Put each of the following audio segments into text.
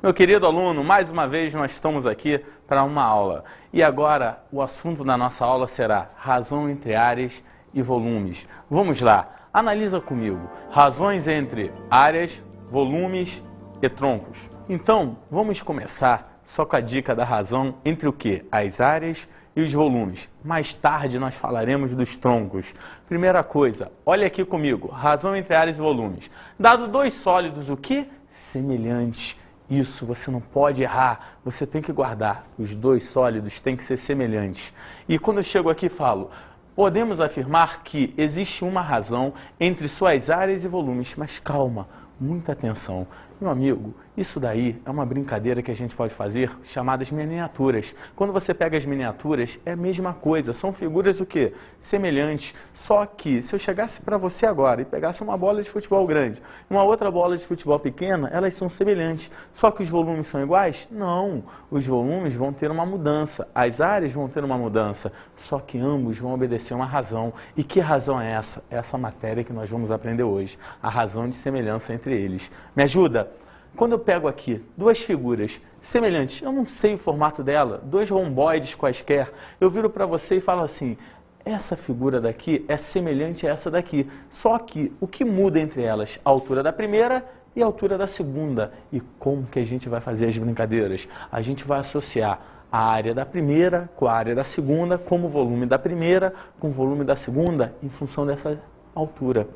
Meu querido aluno, mais uma vez nós estamos aqui para uma aula. E agora o assunto da nossa aula será razão entre áreas e volumes. Vamos lá, analisa comigo. Razões entre áreas, volumes e troncos. Então, vamos começar só com a dica da razão entre o que? As áreas e os volumes. Mais tarde nós falaremos dos troncos. Primeira coisa, olha aqui comigo. Razão entre áreas e volumes. Dado dois sólidos, o que? Semelhantes. Isso, você não pode errar, você tem que guardar. Os dois sólidos têm que ser semelhantes. E quando eu chego aqui e falo, podemos afirmar que existe uma razão entre suas áreas e volumes, mas calma, muita atenção. Meu amigo, isso daí é uma brincadeira que a gente pode fazer chamadas miniaturas. Quando você pega as miniaturas, é a mesma coisa, são figuras o quê? Semelhantes. Só que se eu chegasse para você agora e pegasse uma bola de futebol grande e uma outra bola de futebol pequena, elas são semelhantes. Só que os volumes são iguais? Não. Os volumes vão ter uma mudança, as áreas vão ter uma mudança, só que ambos vão obedecer uma razão. E que razão é essa? Essa matéria que nós vamos aprender hoje, a razão de semelhança entre eles. Me ajuda? Quando eu pego aqui duas figuras semelhantes, eu não sei o formato dela, dois romboides quaisquer, eu viro para você e falo assim, essa figura daqui é semelhante a essa daqui, só que o que muda entre elas? A altura da primeira e a altura da segunda. E como que a gente vai fazer as brincadeiras? A gente vai associar a área da primeira com a área da segunda, como o volume da primeira com o volume da segunda, em função dessa altura.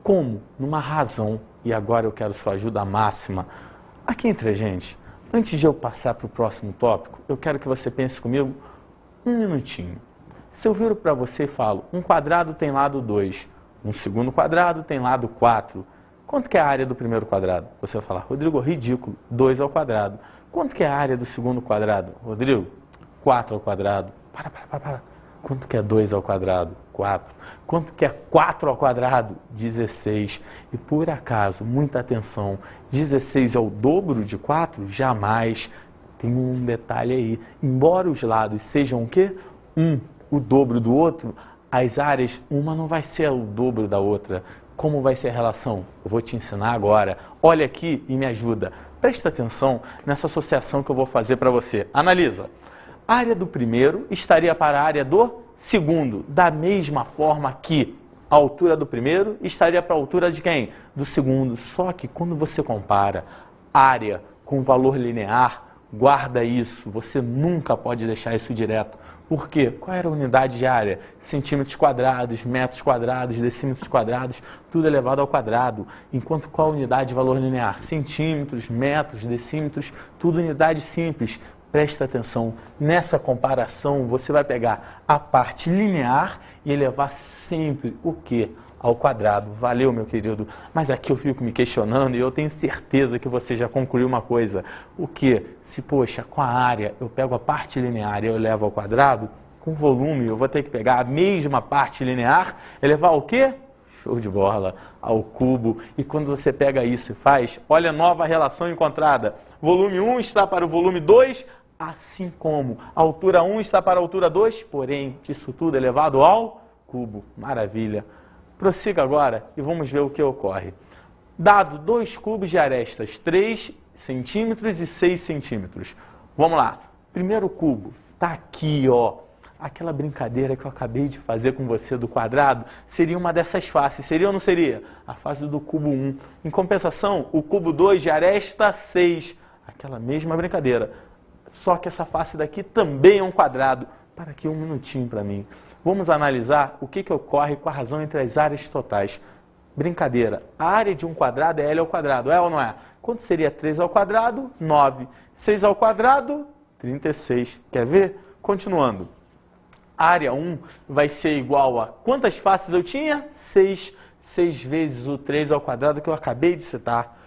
Como? Numa razão. E agora eu quero sua ajuda máxima. Aqui entre a gente, antes de eu passar para o próximo tópico, eu quero que você pense comigo um minutinho. Se eu viro para você e falo, um quadrado tem lado 2, um segundo quadrado tem lado 4, quanto que é a área do primeiro quadrado? Você vai falar, Rodrigo, ridículo, 2 ao quadrado. Quanto que é a área do segundo quadrado? Rodrigo, 4 ao quadrado. Para. Quanto que é 2 ao quadrado? 4. Quanto que é 4 ao quadrado? 16. E por acaso, muita atenção, 16 é o dobro de 4? Jamais. Tem um detalhe aí. Embora os lados sejam o quê? O dobro do outro, as áreas, uma não vai ser o dobro da outra. Como vai ser a relação? Eu vou te ensinar agora. Olha aqui e me ajuda. Presta atenção nessa associação que eu vou fazer para você. Analisa. A área do primeiro estaria para a área do segundo, da mesma forma que a altura do primeiro estaria para a altura de quem? Do segundo. Só que quando você compara área com valor linear, guarda isso, você nunca pode deixar isso direto. Por quê? Qual era a unidade de área? Centímetros quadrados, metros quadrados, decímetros quadrados, tudo elevado ao quadrado. Enquanto qual a unidade de valor linear? Centímetros, metros, decímetros, tudo unidade simples. Presta atenção, nessa comparação você vai pegar a parte linear e elevar sempre o quê? Ao quadrado. Valeu, meu querido. Mas aqui eu fico me questionando e eu tenho certeza que você já concluiu uma coisa. O quê? Se, poxa, com a área eu pego a parte linear e eu elevo ao quadrado, com volume eu vou ter que pegar a mesma parte linear, elevar ao quê? Show de bola, ao cubo. E quando você pega isso e faz, olha a nova relação encontrada. Volume 1 está para o volume 2, assim como a altura 1 está para a altura 2, porém, isso tudo elevado ao cubo. Maravilha. Prossiga agora e vamos ver o que ocorre. Dado dois cubos de arestas, 3 centímetros e 6 centímetros. Vamos lá. Primeiro cubo, está aqui, ó. Aquela brincadeira que eu acabei de fazer com você do quadrado, seria uma dessas faces. Seria ou não seria? A face do cubo 1. Em compensação, o cubo 2 de aresta 6. Aquela mesma brincadeira. Só que essa face daqui também é um quadrado. Para aqui um minutinho para mim. Vamos analisar o que ocorre com a razão entre as áreas totais. Brincadeira. A área de um quadrado é L ao quadrado, é ou não é? Quanto seria 3 ao quadrado? 9. 6 ao quadrado? 36. Quer ver? Continuando. A área 1 vai ser igual a quantas faces eu tinha? 6. 6 vezes o 3 ao quadrado que eu acabei de citar.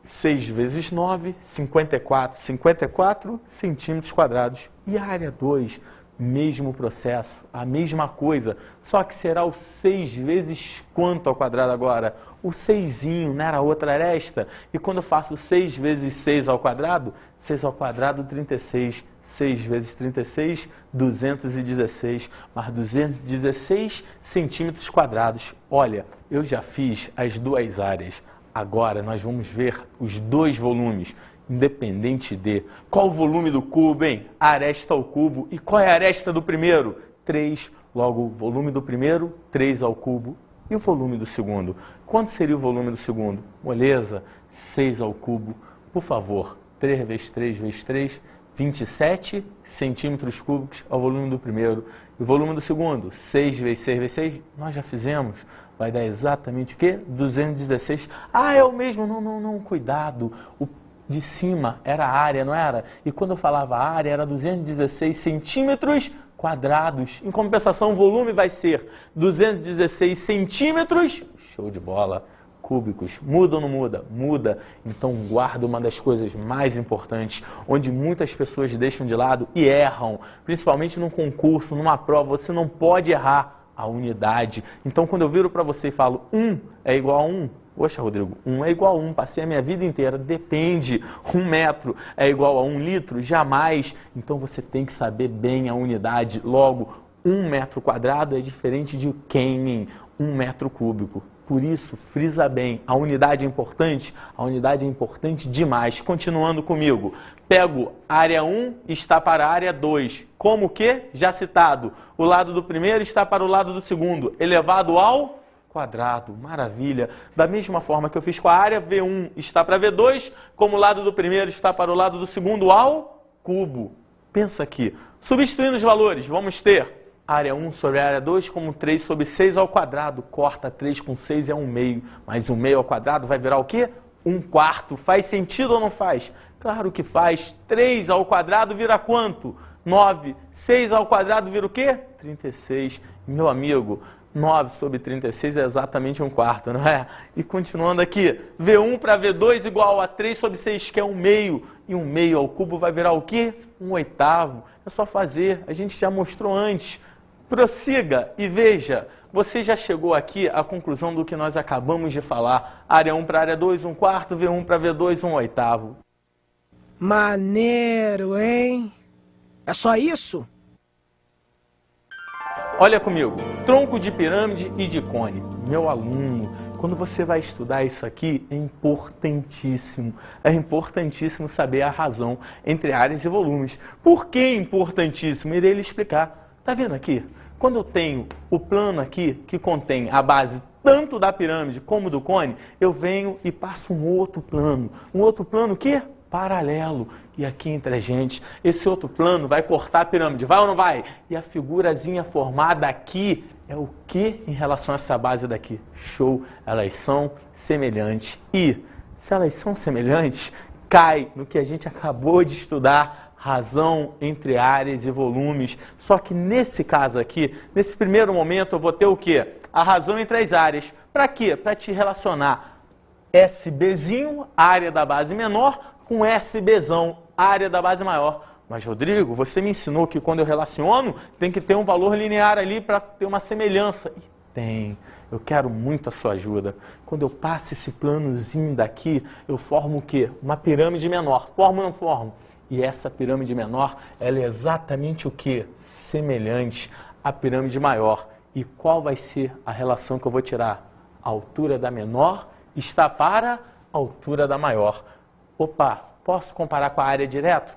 6 vezes 9, 54. 54 centímetros quadrados. E a área 2, mesmo processo, a mesma coisa, só que será o 6 vezes quanto ao quadrado agora? O 6zinho, não era a outra aresta? E quando eu faço 6 vezes 6 ao quadrado, 6 ao quadrado, 36. 6 vezes 36, 216, mais 216 centímetros quadrados. Olha, eu já fiz as duas áreas. Agora nós vamos ver os dois volumes. independente de. Qual o volume do cubo, hein? Aresta ao cubo. E qual é a aresta do primeiro? 3. Logo, o volume do primeiro, 3 ao cubo. E o volume do segundo? Quanto seria o volume do segundo? Moleza, 6 ao cubo. Por favor, 3 vezes 3 vezes 3, 27 centímetros cúbicos ao volume do primeiro. E o volume do segundo? 6 vezes 6 vezes 6, nós já fizemos. Vai dar exatamente o quê? 216. Ah, é o mesmo. Não, cuidado. O de cima era a área, não era? E quando eu falava área, era 216 centímetros quadrados. Em compensação, o volume vai ser 216 centímetros, show de bola, cúbicos. Muda ou não muda? Muda. Então guarda uma das coisas mais importantes, onde muitas pessoas deixam de lado e erram, principalmente num concurso, numa prova, você não pode errar a unidade. Então quando eu viro para você e falo 1 é igual a 1, poxa, Rodrigo, 1 é igual a 1, passei a minha vida inteira, depende. 1 metro é igual a 1 litro? Jamais. Então você tem que saber bem a unidade. Logo, 1 metro quadrado é diferente de quem? 1 metro cúbico. Por isso, frisa bem, a unidade é importante demais. Continuando comigo, pego área 1 está para a área 2. Como que? Já citado, o lado do primeiro está para o lado do segundo, elevado ao quadrado, maravilha. Da mesma forma que eu fiz com a área, V1 está para V2, como o lado do primeiro está para o lado do segundo, ao cubo. Pensa aqui, substituindo os valores, vamos ter área 1 sobre a área 2 como 3 sobre 6 ao quadrado. Corta 3 com 6 é 1 meio, mas 1 meio ao quadrado vai virar o quê? 1 quarto. Faz sentido ou não faz? Claro que faz. 3 ao quadrado vira quanto? 9. 6 ao quadrado vira o quê? 36. Meu amigo, 9 sobre 36 é exatamente 1 quarto, não é? E continuando aqui, V1 para V2 igual a 3 sobre 6, que é 1 meio. E 1 meio ao cubo vai virar o quê? 1 oitavo. É só fazer, a gente já mostrou antes. Prossiga e veja, você já chegou aqui à conclusão do que nós acabamos de falar. Área 1 para área 2, 1 quarto, V1 para V2, 1 oitavo. Maneiro, hein? É só isso? Olha comigo, tronco de pirâmide e de cone. Meu aluno, quando você vai estudar isso aqui, é importantíssimo. É importantíssimo saber a razão entre áreas e volumes. Por que importantíssimo? Irei lhe explicar. Tá vendo aqui? Quando eu tenho o plano aqui, que contém a base tanto da pirâmide como do cone, eu venho e passo um outro plano. Um outro plano que? Paralelo. E aqui entre a gente, esse outro plano vai cortar a pirâmide, vai ou não vai? E a figurazinha formada aqui é o que em relação a essa base daqui? Show! Elas são semelhantes. E se elas são semelhantes, cai no que a gente acabou de estudar, razão entre áreas e volumes. Só que nesse caso aqui, nesse primeiro momento, eu vou ter o quê? A razão entre as áreas. Para quê? Para te relacionar SBzinho, área da base menor, com SBzão, área da base maior. Mas, Rodrigo, você me ensinou que quando eu relaciono, tem que ter um valor linear ali para ter uma semelhança. E tem. Eu quero muito a sua ajuda. Quando eu passo esse planozinho daqui, eu formo o quê? Uma pirâmide menor. Formo ou não formo? E essa pirâmide menor, ela é exatamente o quê? Semelhante à pirâmide maior. E qual vai ser a relação que eu vou tirar? A altura da menor está para a altura da maior. Opa, posso comparar com a área direto?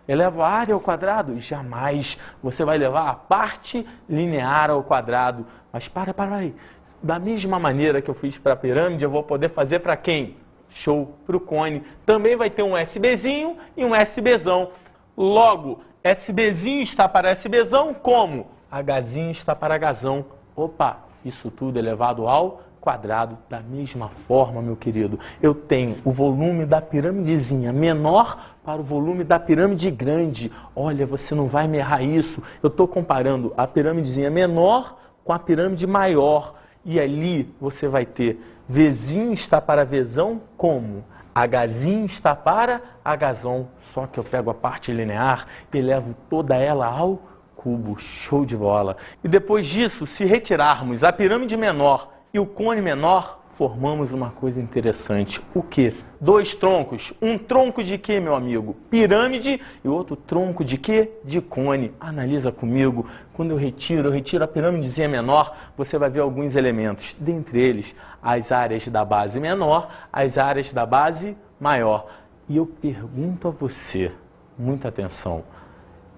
Elevo a área ao quadrado? Jamais. Você vai levar a parte linear ao quadrado. Mas para aí. Da mesma maneira que eu fiz para a pirâmide, eu vou poder fazer para quem? Show, para o cone. Também vai ter um SBzinho e um SBzão. Logo, SBzinho está para SBzão, como? Hzinho está para Hzão. Opa, isso tudo elevado ao quadrado. Da mesma forma, meu querido, eu tenho o volume da pirâmidezinha menor para o volume da pirâmide grande. Olha, você não vai me errar isso. Eu estou comparando a pirâmidezinha menor com a pirâmide maior. E ali você vai ter Vzinho está para Vzão, como? Hzinho está para Hzão. Só que eu pego a parte linear e levo toda ela ao cubo. Show de bola. E depois disso, se retirarmos a pirâmide menor e o cone menor, formamos uma coisa interessante. O quê? 2 troncos. Um tronco de quê, meu amigo? Pirâmide e outro tronco de quê? De cone. Analisa comigo. Quando eu retiro a pirâmidezinha menor, você vai ver alguns elementos. Dentre eles, as áreas da base menor, as áreas da base maior. E eu pergunto a você, muita atenção,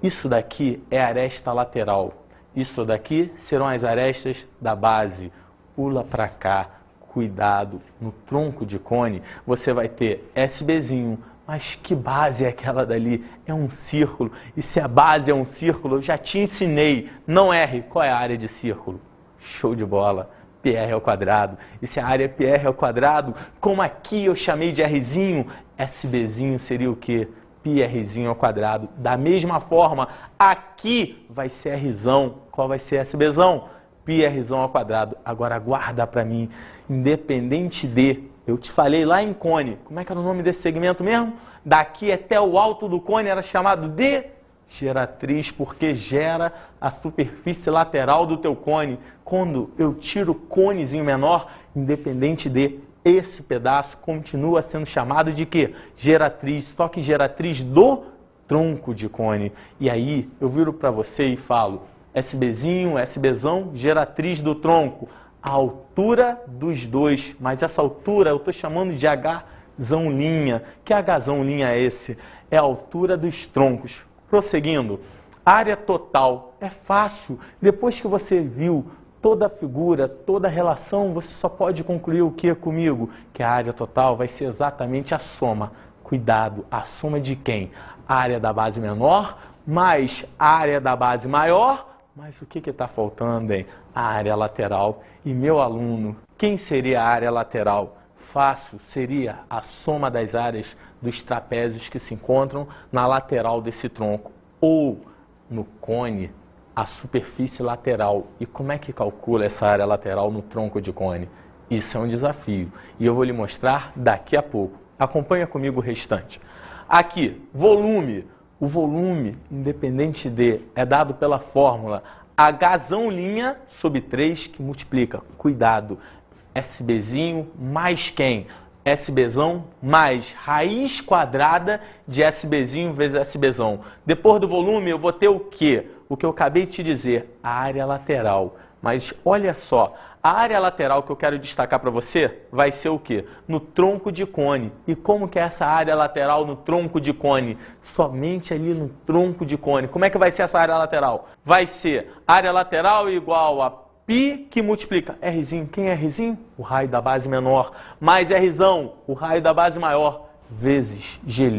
isso daqui é a aresta lateral. Isso daqui serão as arestas da base. Pula para cá, cuidado, no tronco de cone você vai ter SBzinho. Mas que base é aquela dali? É um círculo. E se a base é um círculo, eu já te ensinei. Não erre. Qual é a área de círculo? Show de bola. PR ao quadrado. E se a área é PR ao quadrado, como aqui eu chamei de Rzinho, SBzinho seria o quê? PRzinho ao quadrado. Da mesma forma, aqui vai ser Rzão. Qual vai ser SBzão? PRzão ao quadrado. Agora guarda para mim, independente de... Eu te falei lá em cone, como é que era o nome desse segmento mesmo? Daqui até o alto do cone era chamado de geratriz, porque gera a superfície lateral do teu cone. Quando eu tiro o conezinho menor, independente de... Esse pedaço continua sendo chamado de quê? Geratriz, só que geratriz do tronco de cone. E aí eu viro para você e falo, SBzinho, SBzão, geratriz do tronco. A altura dos dois, mas essa altura eu estou chamando de Hzão linha. Que Hzão linha é esse? É a altura dos troncos. Prosseguindo, área total. É fácil, depois que você viu toda a figura, toda a relação, você só pode concluir o que comigo? Que a área total vai ser exatamente a soma. Cuidado, a soma de quem? A área da base menor mais a área da base maior, mas o que está faltando, hein? A área lateral. E meu aluno, quem seria a área lateral? Fácil, seria a soma das áreas dos trapézios que se encontram na lateral desse tronco, ou no cone, a superfície lateral. E como é que calcula essa área lateral no tronco de cone? Isso é um desafio e eu vou lhe mostrar daqui a pouco. Acompanha comigo o restante. Aqui, volume. O volume, independente de, é dado pela fórmula Hzão linha sobre 3 que multiplica. Cuidado, SBzinho mais quem? SBzão mais raiz quadrada de SBzinho vezes SBzão. Depois do volume eu vou ter o quê? O que eu acabei de te dizer, a área lateral. Mas olha só, a área lateral que eu quero destacar para você vai ser o quê? No tronco de cone. E como que é essa área lateral no tronco de cone? Somente ali no tronco de cone. Como é que vai ser essa área lateral? Vai ser área lateral igual a π que multiplica Rzinho. Quem é Rzinho? O raio da base menor. Mais Rzão, o raio da base maior, vezes G'.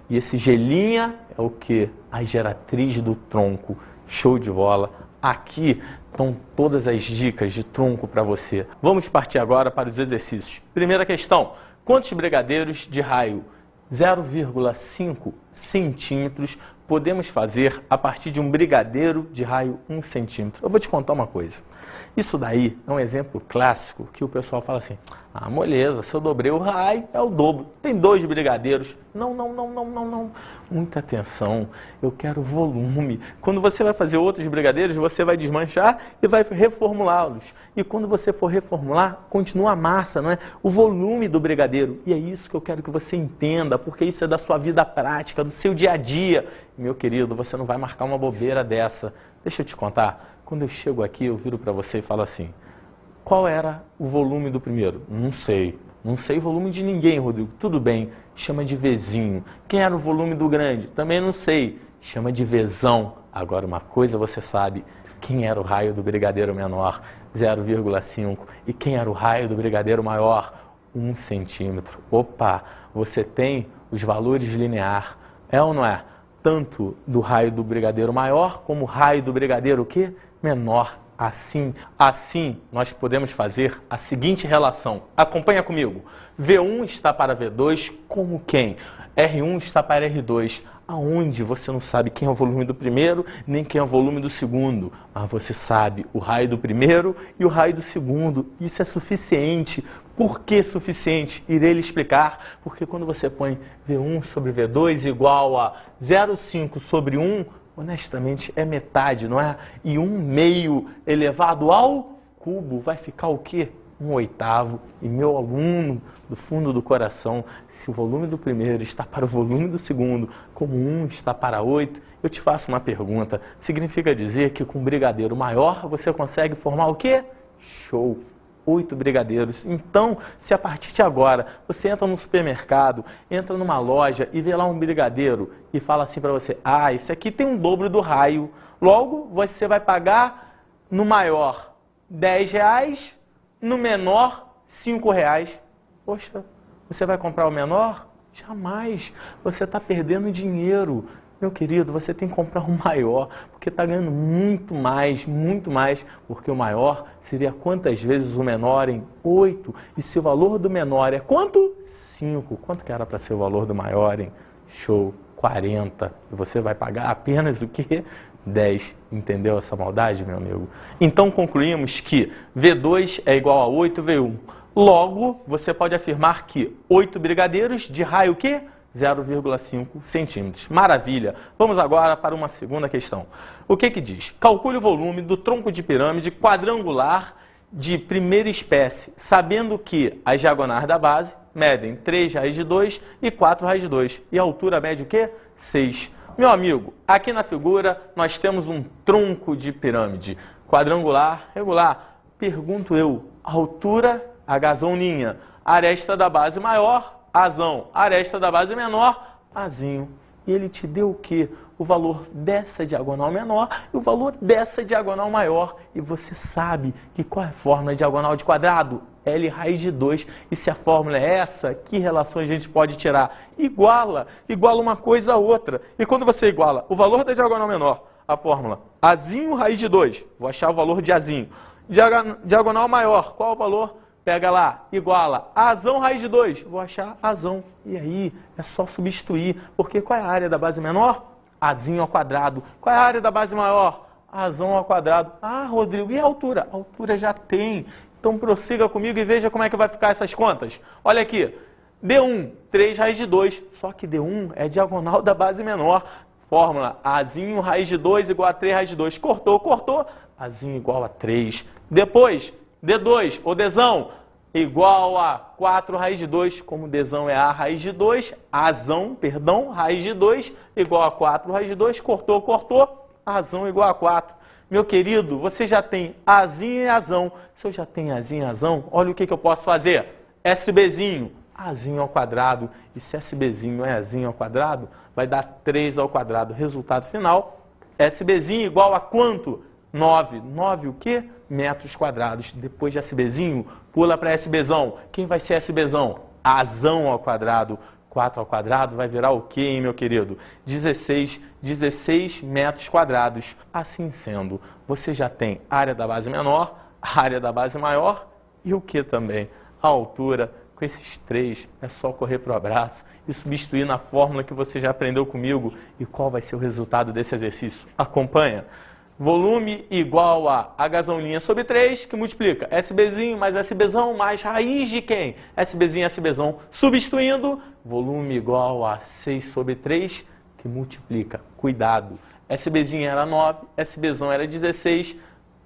E esse G' é o quê? A geratriz do tronco. Show de bola. Aqui estão todas as dicas de tronco para você. Vamos partir agora para os exercícios. Primeira questão. Quantos brigadeiros de raio 0,5 centímetros podemos fazer a partir de um brigadeiro de raio 1 centímetro? Eu vou te contar uma coisa. Isso daí é um exemplo clássico que o pessoal fala assim, ah, moleza, se eu dobrei o raio, é o dobro. Tem 2 brigadeiros. Não. Muita atenção, eu quero volume. Quando você vai fazer outros brigadeiros, você vai desmanchar e vai reformulá-los. E quando você for reformular, continua a massa, não é? O volume do brigadeiro. E é isso que eu quero que você entenda, porque isso é da sua vida prática, do seu dia a dia. Meu querido, você não vai marcar uma bobeira dessa. Deixa eu te contar. Quando eu chego aqui, eu viro para você e falo assim, qual era o volume do primeiro? Não sei o volume de ninguém, Rodrigo. Tudo bem, chama de Vzinho. Quem era o volume do grande? Também não sei, chama de Vzão. Agora, uma coisa você sabe, quem era o raio do brigadeiro menor? 0,5. E quem era o raio do brigadeiro maior? 1 centímetro. Opa, você tem os valores linear, é ou não é? Tanto do raio do brigadeiro maior, como o raio do brigadeiro o quê? Menor. Assim, nós podemos fazer a seguinte relação. Acompanha comigo. V1 está para V2 como quem? R1 está para R2. Aonde você não sabe quem é o volume do primeiro, nem quem é o volume do segundo. Mas você sabe o raio do primeiro e o raio do segundo. Isso é suficiente. Por que suficiente? Irei lhe explicar. Porque quando você põe V1 sobre V2 igual a 0,5 sobre 1, honestamente, é metade, não é? E 1/2 elevado ao cubo vai ficar o quê? 1/8. E meu aluno, do fundo do coração, se o volume do primeiro está para o volume do segundo, como 1 está para 8, eu te faço uma pergunta. Significa dizer que com um brigadeiro maior você consegue formar o quê? Show! 8 brigadeiros. Então, se a partir de agora você entra no supermercado, entra numa loja e vê lá um brigadeiro e fala assim para você, ah, esse aqui tem um dobro do raio, logo você vai pagar no maior R$10, no menor R$5. Poxa, você vai comprar o menor? Jamais. Você está perdendo dinheiro. Meu querido, você tem que comprar o maior, porque está ganhando muito mais, porque o maior seria quantas vezes o menor em 8, e se o valor do menor é quanto? 5. Quanto que era para ser o valor do maior em show? 40. E você vai pagar apenas o quê? 10. Entendeu essa maldade, meu amigo? Então concluímos que V2 é igual a 8 V1. Logo, você pode afirmar que 8 brigadeiros de raio o quê? 0,5 centímetros. Maravilha! Vamos agora para uma segunda questão. O que que diz? Calcule o volume do tronco de pirâmide quadrangular de primeira espécie, sabendo que as diagonais da base medem 3 raiz de 2 e 4 raiz de 2. E a altura mede o quê? 6. Meu amigo, aqui na figura nós temos um tronco de pirâmide quadrangular regular. Pergunto eu, altura, Hzão', aresta da base maior, Azão, aresta da base menor, Azinho. E ele te deu o quê? O valor dessa diagonal menor e o valor dessa diagonal maior. E você sabe que qual é a fórmula de diagonal de quadrado? L raiz de 2. E se a fórmula é essa, que relação a gente pode tirar? Iguala uma coisa a outra. E quando você iguala o valor da diagonal menor, a fórmula Azinho raiz de 2, vou achar o valor de Azinho. Diagonal maior, qual o valor? Pega lá, iguala Azão raiz de 2, vou achar Azão. E aí, é só substituir, porque qual é a área da base menor? Azinho ao quadrado. Qual é a área da base maior? Azão ao quadrado. Ah, Rodrigo, e a altura? A altura já tem. Então prossiga comigo e veja como é que vai ficar essas contas. Olha aqui, D1, 3 raiz de 2, só que D1 é diagonal da base menor. Fórmula, Azinho raiz de 2 igual a 3 raiz de 2. Cortou, Azinho igual a 3. Depois, D2, ou Dzão, igual a 4 raiz de 2, como Dzão é A raiz de 2, Azão, raiz de 2, igual a 4 raiz de 2, cortou, Azão igual a 4. Meu querido, você já tem Azinho e Azão. Se eu já tenho Azinho e Azão, olha o que eu posso fazer. SBzinho, Azinho ao quadrado. E se SBzinho é Azinho ao quadrado, vai dar 3 ao quadrado. Resultado final, SBzinho igual a quanto? 9. 9 o quê? Metros quadrados. Depois de SBzinho, pula para SBzão. Quem vai ser SBzão? Azão ao quadrado. 4 ao quadrado vai virar o quê, hein, meu querido? 16 metros quadrados. Assim sendo, você já tem área da base menor, área da base maior e o que também? A altura. Com esses 3, é só correr para o abraço e substituir na fórmula que você já aprendeu comigo. E qual vai ser o resultado desse exercício? Acompanha. Volume igual a Hzão' sobre 3, que multiplica SBzinho mais SBzão mais raiz de quem? SBzinho e SBzão. Substituindo, volume igual a 6 sobre 3, que multiplica. Cuidado, SBzinho era 9, SBzão era 16,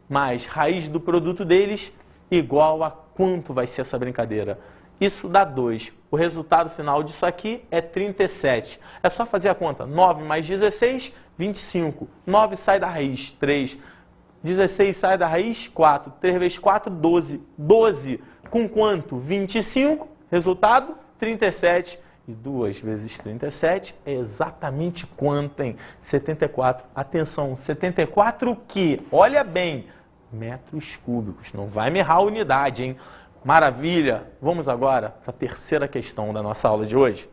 mais raiz do produto deles igual a quanto vai ser essa brincadeira? Isso dá 2. O resultado final disso aqui é 37. É só fazer a conta. 9 mais 16, 25. 9 sai da raiz, 3. 16 sai da raiz, 4. 3 vezes 4, 12. 12 com quanto? 25. Resultado, 37. E 2 vezes 37 é exatamente quanto, hein? 74. Atenção, 74 o quê? Olha bem, metros cúbicos. Não vai me errar a unidade, hein? Maravilha! Vamos agora para a terceira questão da nossa aula de hoje.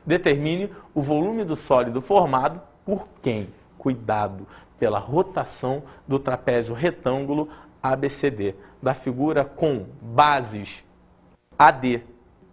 Determine o volume do sólido formado por quem? Cuidado, pela rotação do trapézio retângulo ABCD, da figura com bases AD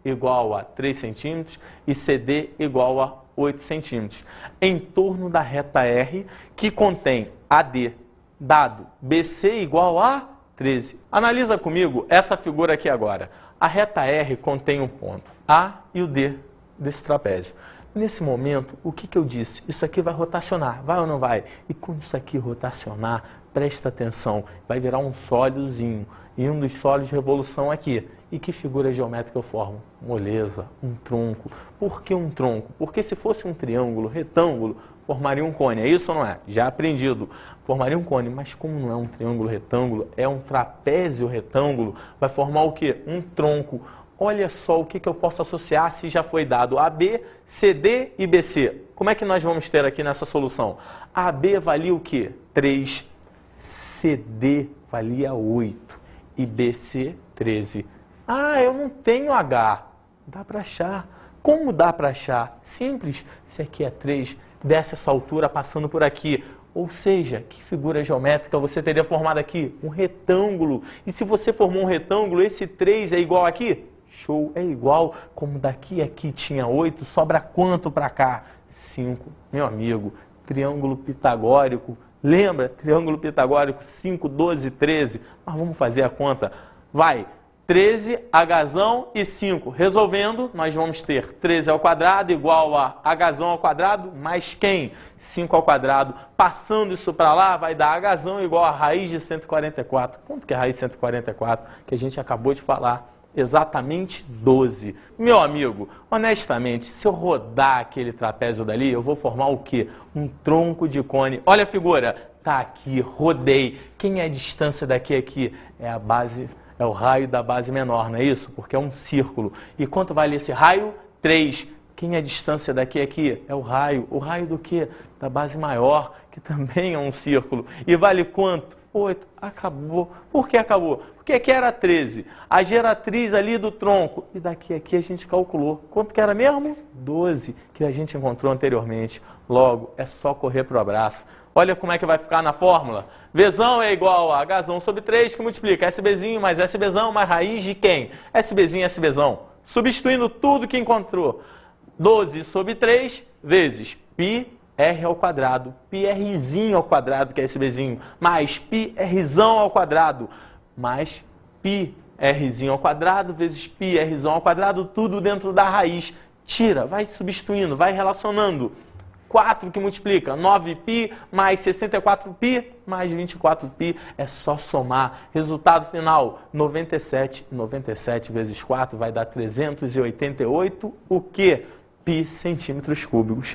igual a 3 centímetros e CD igual a 8 centímetros, em torno da reta R, que contém AD, dado BC igual a 13. Analisa comigo essa figura aqui agora. A reta R contém um ponto, A e o D desse trapézio. Nesse momento, o que eu disse? Isso aqui vai rotacionar, vai ou não vai? E quando isso aqui rotacionar, presta atenção, vai virar um sólidozinho. E um dos sólidos de revolução aqui. E que figura geométrica eu formo? Moleza, um tronco. Por que um tronco? Porque se fosse um triângulo, retângulo, formaria um cone, é isso ou não é? Já aprendido. Formaria um cone, mas como não é um triângulo retângulo, é um trapézio retângulo, vai formar o quê? Um tronco. Olha só o que eu posso associar se já foi dado AB, CD e BC. Como é que nós vamos ter aqui nessa solução? AB valia o quê? 3, CD valia 8 e BC 13. Ah, eu não tenho H. Dá para achar. Como dá para achar? Simples. Se aqui é 3, desce essa altura passando por aqui. Ou seja, que figura geométrica você teria formado aqui? Um retângulo. E se você formou um retângulo, esse 3 é igual aqui? Show, é igual. Como daqui a aqui tinha 8, sobra quanto para cá? 5. Meu amigo, triângulo pitagórico. Lembra? Triângulo pitagórico, 5, 12, 13. Mas vamos fazer a conta. Vai, 13, Hzão e 5. Resolvendo, nós vamos ter 13 ao quadrado igual a Hzão ao quadrado mais quem? 5 ao quadrado. Passando isso para lá, vai dar Hzão igual a raiz de 144. Quanto que é a raiz de 144? Que a gente acabou de falar. Exatamente 12. Meu amigo, honestamente, se eu rodar aquele trapézio dali, eu vou formar o quê? Um tronco de cone. Olha a figura. Tá aqui, rodei. Quem é a distância daqui a aqui? É a base... É o raio da base menor, não é isso? Porque é um círculo. E quanto vale esse raio? 3. Quem é a distância daqui a aqui? É o raio. O raio do quê? Da base maior, que também é um círculo. E vale quanto? 8. Acabou. Por que acabou? Porque aqui era 13. A geratriz ali do tronco. E daqui a aqui a gente calculou. Quanto que era mesmo? 12, que a gente encontrou anteriormente. Logo, é só correr para o abraço. Olha como é que vai ficar na fórmula. Vzão é igual a Hzão sobre 3, que multiplica SBzinho mais SBzão mais raiz de quem? SBzinho, SBzão. Substituindo tudo que encontrou. 12 sobre 3 vezes πr ao quadrado. πrzinho ao quadrado, que é SBzinho, mais πrzão ao quadrado, mais πrzinho ao quadrado vezes πrzão ao quadrado, tudo dentro da raiz. Tira, vai substituindo, vai relacionando. 4 que multiplica 9π mais 64π mais 24π, é só somar. Resultado final, 97. 97 vezes 4 vai dar 388, o quê? Π centímetros cúbicos.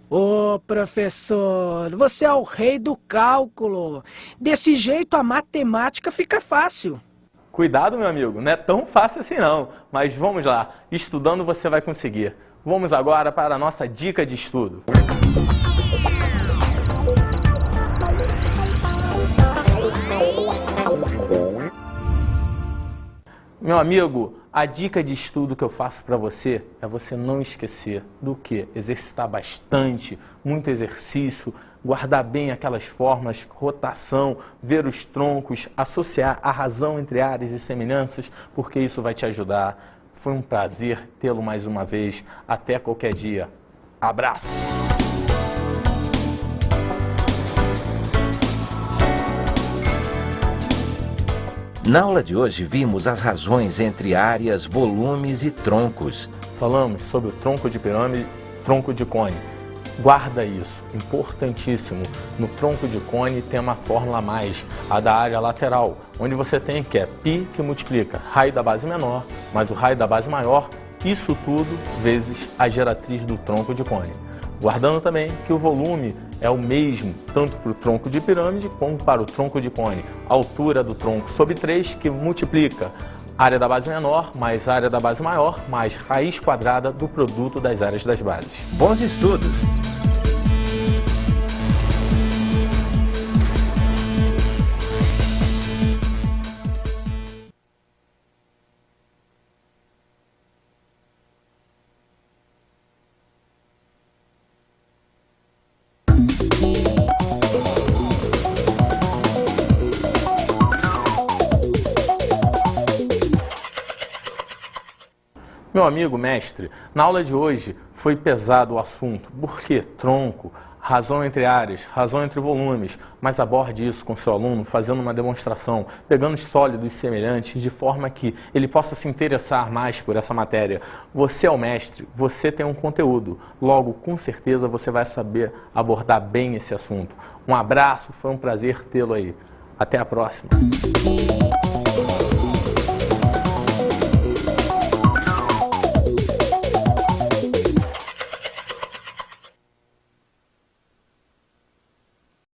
Ô, professor, você é o rei do cálculo. Desse jeito a matemática fica fácil. Cuidado, meu amigo, não é tão fácil assim não. Mas vamos lá, estudando você vai conseguir. Vamos agora para a nossa dica de estudo. Meu amigo, a dica de estudo que eu faço para você é você não esquecer do que? Exercitar bastante, muito exercício, guardar bem aquelas fórmulas, rotação, ver os troncos, associar a razão entre áreas e semelhanças, porque isso vai te ajudar. Foi um prazer tê-lo mais uma vez. Até qualquer dia. Abraço! Na aula de hoje vimos as razões entre áreas, volumes e troncos. Falamos sobre o tronco de pirâmide, tronco de cone. Guarda isso, importantíssimo. No tronco de cone tem uma fórmula a mais, a da área lateral, onde você tem que é π que multiplica raio da base menor mais o raio da base maior, isso tudo vezes a geratriz do tronco de cone. Guardando também que o volume é o mesmo, tanto para o tronco de pirâmide como para o tronco de cone. A altura do tronco sobre 3 que multiplica área da base menor mais área da base maior mais raiz quadrada do produto das áreas das bases. Bons estudos! Meu amigo mestre, na aula de hoje foi pesado o assunto. Por quê? Tronco, razão entre áreas, razão entre volumes, mas aborde isso com seu aluno fazendo uma demonstração, pegando os sólidos semelhantes de forma que ele possa se interessar mais por essa matéria. Você é o mestre, você tem um conteúdo, logo com certeza você vai saber abordar bem esse assunto. Um abraço, foi um prazer tê-lo aí. Até a próxima.